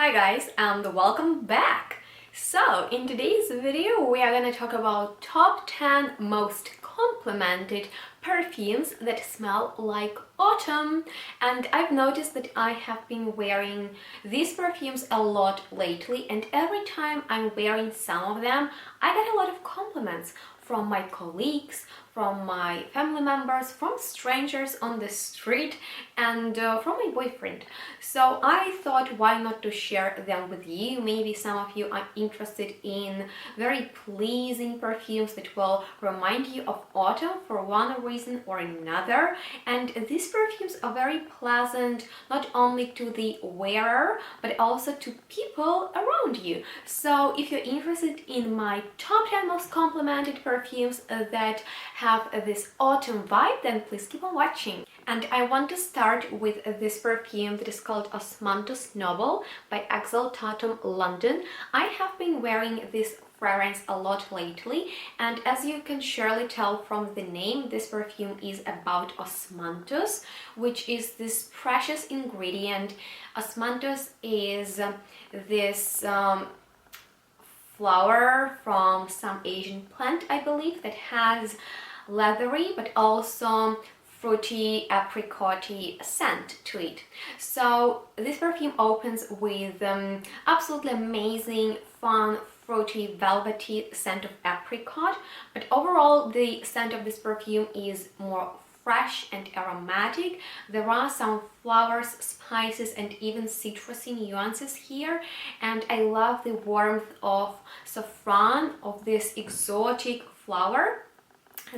Hi guys, and welcome back! So, in today's video we are going to talk about top 10 most complimented perfumes that smell like autumn. And I've noticed that I have been wearing these perfumes a lot lately, and every time I'm wearing some of them I get a lot of compliments from my colleagues, from my family members, from strangers on the street, and from my boyfriend. So I thought, why not to share them with you? Maybe some of you are interested in very pleasing perfumes that will remind you of autumn for one reason or another. And these perfumes are very pleasant, not only to the wearer, but also to people around you. So if you're interested in my top 10 most complimented perfumes that have this autumn vibe, then please keep on watching. And I want to start with this perfume that is called Osmanthus Noble by Exaltatum London. I have been wearing this fragrance a lot lately, and as you can surely tell from the name, this perfume is about osmanthus, which is this precious ingredient. Osmanthus is this flower from some Asian plant, I believe, that has leathery but also fruity, apricot-y scent to it. So this perfume opens with absolutely amazing, fun, fruity, velvety scent of apricot, but overall the scent of this perfume is more fresh and aromatic. There are some flowers, spices, and even citrusy nuances here, and I love the warmth of saffron, of this exotic flower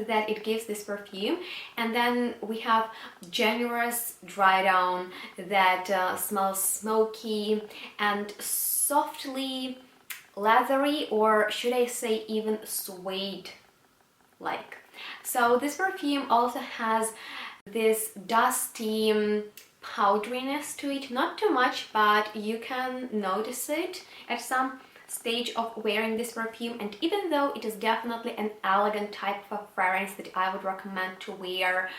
that it gives this perfume. And then we have generous dry down that smells smoky and softly leathery, or should I say even suede like. So this perfume also has this dusty powderiness to it, not too much, but you can notice it at some stage of wearing this perfume. And even though it is definitely an elegant type of fragrance that I would recommend to wear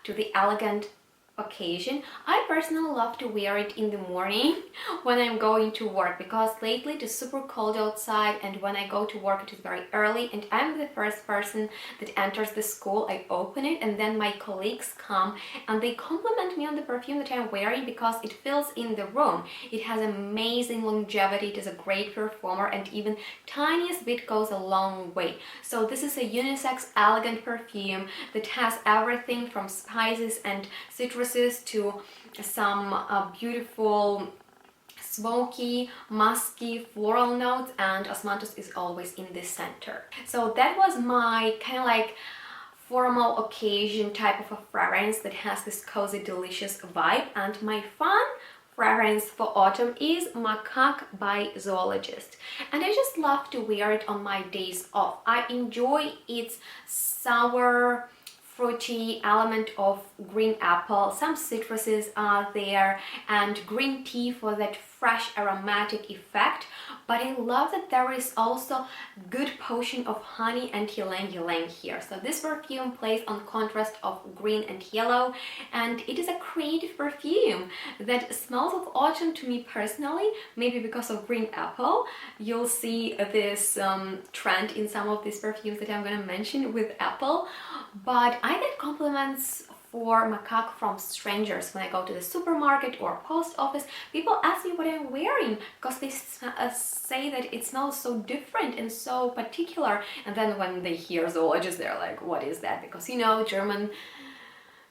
to the elegant occasion, I personally love to wear it in the morning when I'm going to work, because lately it is super cold outside, and when I go to work it is very early and I'm the first person that enters the school. I open it and then my colleagues come and they compliment me on the perfume that I'm wearing because it fills in the room. It has amazing longevity, it is a great perfumer, and even tiniest bit goes a long way. So this is a unisex elegant perfume that has everything from spices and citrus to some beautiful smoky, musky, floral notes, and osmanthus is always in the center. So that was my kind of like formal occasion type of a fragrance that has this cozy, delicious vibe. And my fun fragrance for autumn is Macaque by Zoologist, and I just love to wear it on my days off. I enjoy its sour, fruity element of green apple, some citruses are there, and green tea for that fresh aromatic effect. But I love that there is also good potion of honey and ylang ylang here. So this perfume plays on contrast of green and yellow, and it is a creative perfume that smells of autumn to me personally, maybe because of green apple. You'll see this trend in some of these perfumes that I'm going to mention with apple. But I get compliments for Macaque from strangers when I go to the supermarket or post office. People ask me what I'm wearing because they say that it smells so different and so particular, and then when they hear Zoologist they're like, what is that? Because you know, German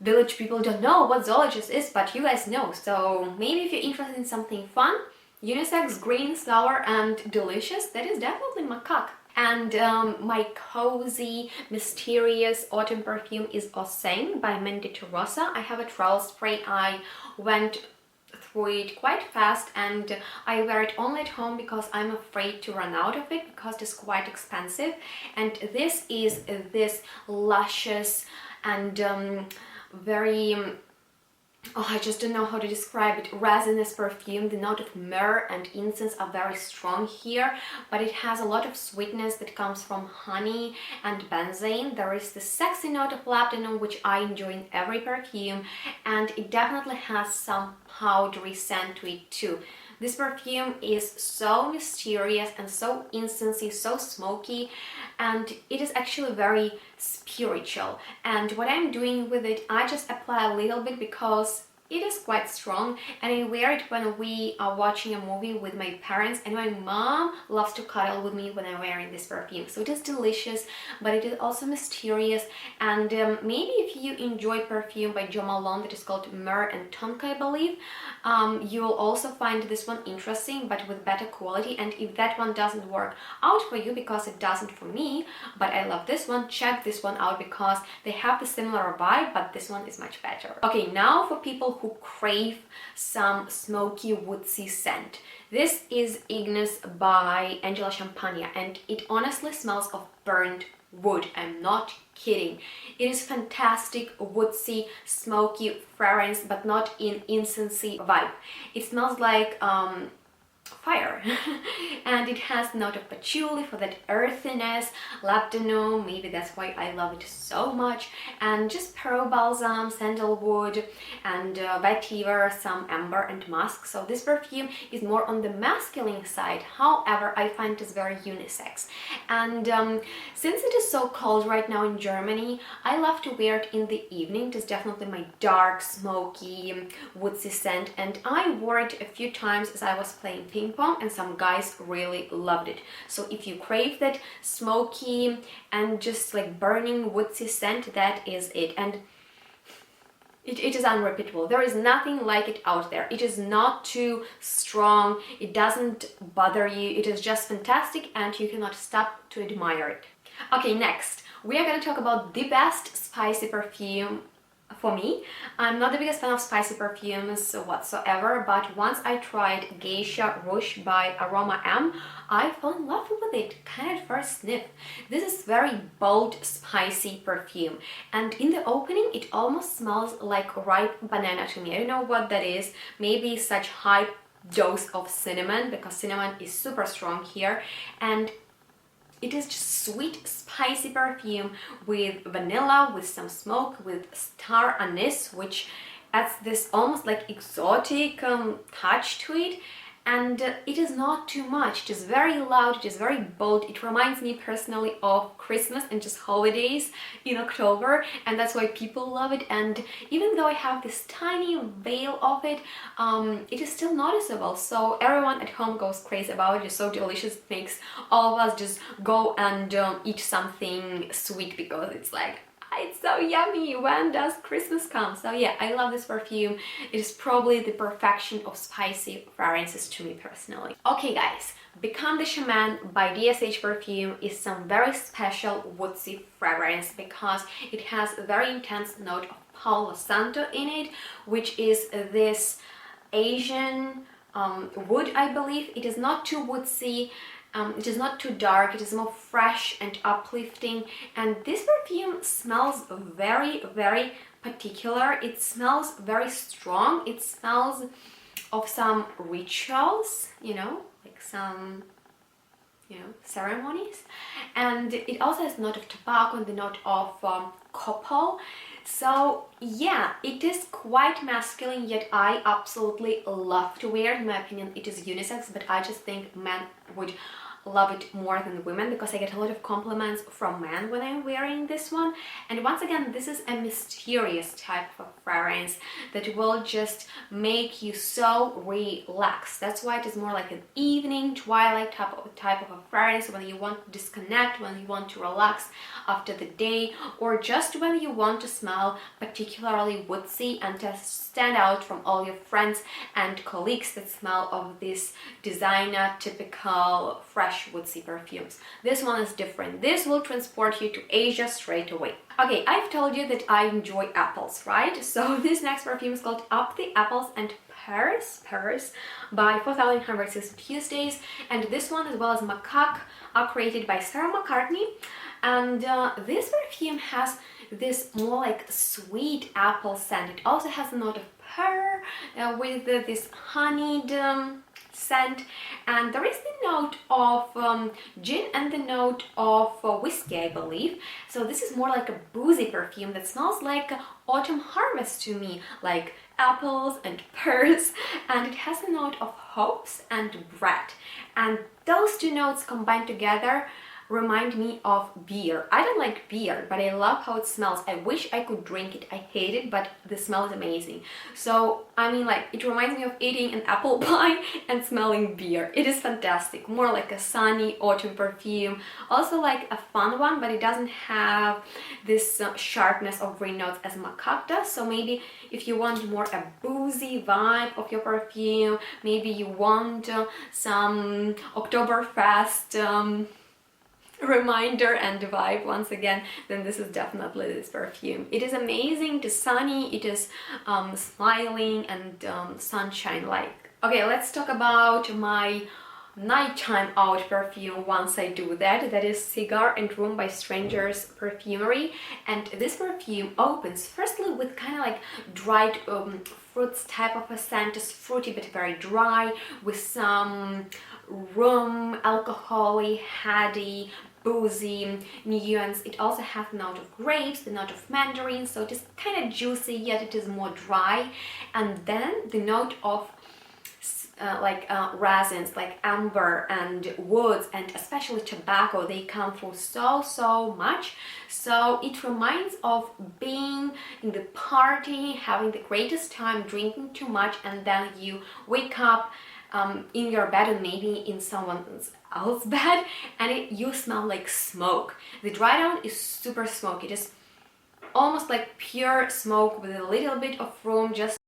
village people don't know what Zoologist is, but you guys know. So maybe if you're interested in something fun, unisex, green, sour and delicious, that is definitely Macaque. And my cozy, mysterious autumn perfume is Osang by Mendittorosa. I have a travel spray. I went through it quite fast and I wear it only at home because I'm afraid to run out of it because it's quite expensive. And this is this luscious and very I just don't know how to describe it, resinous perfume. The note of myrrh and incense are very strong here, but it has a lot of sweetness that comes from honey and benzene. There is the sexy note of labdanum, which I enjoy in every perfume, and it definitely has some powdery scent to it too. This perfume is so mysterious and so incensey, so smoky, and it is actually very spiritual. And what I'm doing with it, I just apply a little bit because it is quite strong, and I wear it when we are watching a movie with my parents, and my mom loves to cuddle with me when I'm wearing this perfume. So it is delicious, but it is also mysterious. And maybe if you enjoy perfume by Jo Malone that is called Myrrh and Tonka, I believe, you will also find this one interesting, but with better quality. And if that one doesn't work out for you, because it doesn't for me, but I love this one, check this one out because they have the similar vibe, but this one is much better. Okay, now for people who crave some smoky woodsy scent. This is Ignes by Angela Ciampagna, and it honestly smells of burnt wood. I'm not kidding. It is fantastic woodsy smoky fragrance, but not in incensey vibe. It smells like fire and it has a note of patchouli for that earthiness, labdanum, maybe that's why I love it so much, and just pearl balsam, sandalwood, and vetiver, some amber and musk. So this perfume is more on the masculine side. However, I find it is very unisex, and since it is so cold right now in Germany, I love to wear it in the evening. It is definitely my dark, smoky, woodsy scent, and I wore it a few times as I was playing ping pong, and some guys really loved it. So if you crave that smoky and just like burning woodsy scent, that is it. And it is unrepeatable. There is nothing like it out there. It is not too strong, it doesn't bother you, it is just fantastic and you cannot stop to admire it. Okay, next we are going to talk about the best spicy perfume for me. I'm not the biggest fan of spicy perfumes whatsoever, but once I tried Geisha Rouge by Aroma M, I fell in love with it, kind of at first sniff. This is very bold, spicy perfume, and in the opening it almost smells like ripe banana to me. I don't know what that is, maybe such high dose of cinnamon, because cinnamon is super strong here, and it is just sweet, spicy perfume with vanilla, with some smoke, with star anise, which adds this almost like exotic touch to it. And it is not too much. It is very loud, it is very bold. It reminds me personally of Christmas and just holidays in October, and that's why people love it. And even though I have this tiny veil of it, it is still noticeable. So everyone at home goes crazy about it. It's so delicious. It makes all of us just go and eat something sweet, because it's like, it's so yummy, when does Christmas come? So yeah, I love this perfume. It is probably the perfection of spicy fragrances to me personally. Okay guys, Become the Shaman by DSH Perfume is some very special woodsy fragrance, because it has a very intense note of Palo Santo in it, which is this Asian wood, I believe. It is not too woodsy. It is not too dark, it is more fresh and uplifting, and this perfume smells very, very particular. It smells very strong. It smells of some rituals, you know, like some, you know, ceremonies, and it also has a note of tobacco and the note of copal. So yeah, it is quite masculine, yet I absolutely love to wear it. In my opinion, it is unisex, but I just think men would love it more than women, because I get a lot of compliments from men when I'm wearing this one. And once again, this is a mysterious type of fragrance that will just make you so relaxed. That's why it is more like an evening, twilight type of a fragrance, when you want to disconnect, when you want to relax after the day, or just when you want to smell particularly woodsy and to stand out from all your friends and colleagues that smell of this designer typical fresh woodsy perfumes. This one is different. This will transport you to Asia straight away. Okay, I've told you that I enjoy apples, right? So this next perfume is called Up the Apples and Pears by 4100 Tuesdays, and this one as well as Macaque are created by Sarah McCartney. And this perfume has this more like sweet apple scent. It also has a note of pear with this honeyed scent, and there is the note of gin and the note of whiskey, I believe. So this is more like a boozy perfume that smells like autumn harvest to me, like apples and pears, and it has a note of hops and bread, and those two notes combined together remind me of beer. I don't like beer, but I love how it smells. I wish I could drink it. I hate it, but the smell is amazing. So, I mean, like, it reminds me of eating an apple pie and smelling beer. It is fantastic. More like a sunny autumn perfume. Also like a fun one, but it doesn't have this sharpness of green notes as Macaque does. So maybe if you want more a boozy vibe of your perfume, maybe you want some Oktoberfest reminder and vibe once again, then this is definitely this perfume. It is amazing, it is sunny, it is smiling and sunshine like. Okay, let's talk about my nighttime out perfume once I do that. That is Cigar and Room by Strangers Perfumerie, and this perfume opens firstly with kind of like dried fruits type of a scent. It's fruity but very dry, with some rum, alcohol-y, heady, boozy nuance. It also has the note of grapes, the note of mandarin, so it is kind of juicy, yet it is more dry. And then the note of resins like amber and woods and especially tobacco, they come through so much. So it reminds of being in the party, having the greatest time, drinking too much, and then you wake up in your bed and maybe in someone else's bed, and you smell like smoke. The dry down is super smoky. It is almost like pure smoke with a little bit of room, just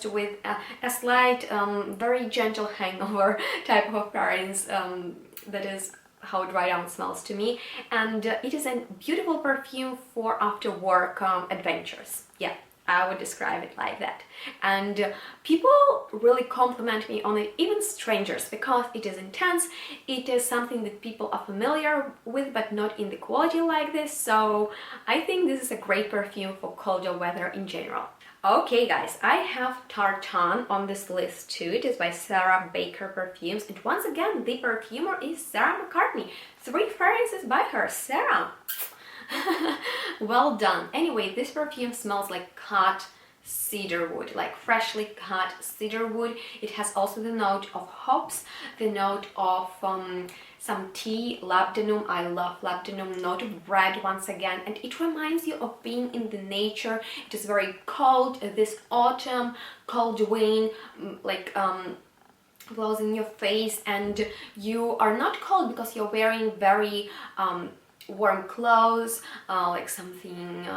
with a slight, very gentle hangover type of appearance. That is how dry down smells to me, and it is a beautiful perfume for after work adventures. Yeah, I would describe it like that. And people really compliment me on it, even strangers, because it is intense. It is something that people are familiar with, but not in the quality like this. So I think this is a great perfume for colder weather in general. Okay guys, I have Tartan on this list too. It is by Sarah Baker Perfumes, and once again the perfumer is Sarah McCartney. 3 fragrances by her. Sarah, well done. Anyway, this perfume smells like cut cedar wood, like freshly cut cedar wood. It has also the note of hops, the note of some tea, labdanum. I love labdanum. Note of bread once again, and it reminds you of being in the nature. It is very cold this autumn, cold wind like blows in your face, and you are not cold because you're wearing very warm clothes, like something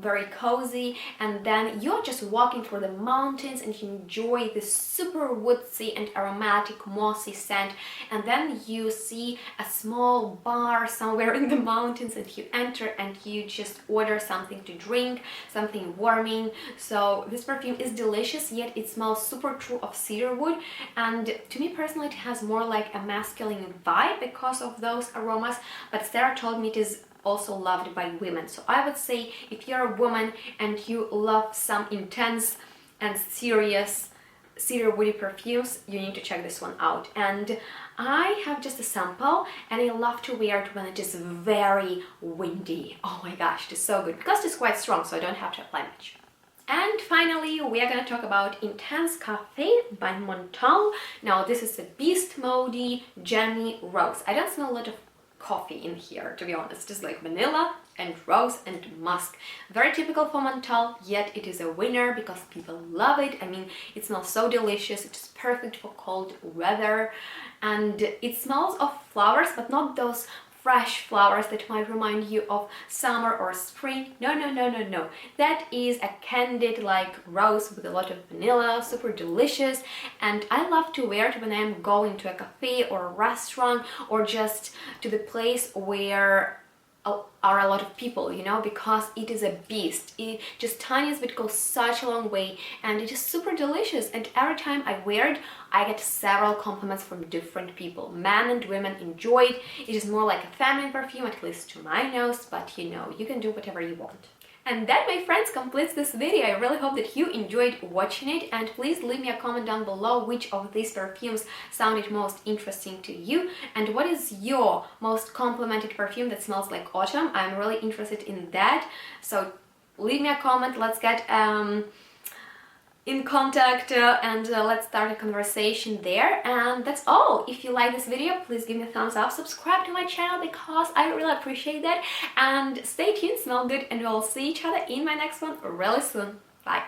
very cozy, and then you're just walking through the mountains and you enjoy this super woodsy and aromatic mossy scent, and then you see a small bar somewhere in the mountains and you enter and you just order something to drink, something warming. So this perfume is delicious, yet it smells super true of cedarwood, and to me personally it has more like a masculine vibe because of those aromas, but Sarah told me it is also loved by women. So I would say if you're a woman and you love some intense and serious cedarwoody perfumes, you need to check this one out. And I have just a sample, and I love to wear it when it is very windy. Oh my gosh, it is so good because it's quite strong, so I don't have to apply much. And finally, we are going to talk about Intense Cafe by Montale. Now this is a Beast Mody Jammy Rose. I don't smell a lot of coffee in here, to be honest. Just like vanilla and rose and musk. Very typical for Montale, yet it is a winner because people love it. I mean, it smells so delicious. It's perfect for cold weather, and it smells of flowers, but not those fresh flowers that might remind you of summer or spring. No. That is a candied like rose with a lot of vanilla, super delicious, and I love to wear it when I'm going to a cafe or a restaurant, or just to the place where are a lot of people, you know, because it is a beast. It just tiniest bit goes such a long way, and it is super delicious, and every time I wear it I get several compliments from different people. Men and women enjoy it. It is more like a feminine perfume, at least to my nose, but you know, you can do whatever you want. And that, my friends, completes this video. I really hope that you enjoyed watching it, and please leave me a comment down below which of these perfumes sounded most interesting to you, and what is your most complimented perfume that smells like autumn. I'm really interested in that, so leave me a comment. Let's get in contact and let's start a conversation there. And that's all. If you like this video, please give me a thumbs up, subscribe to my channel because I really appreciate that, and stay tuned, smell good, and we'll see each other in my next one really soon. Bye.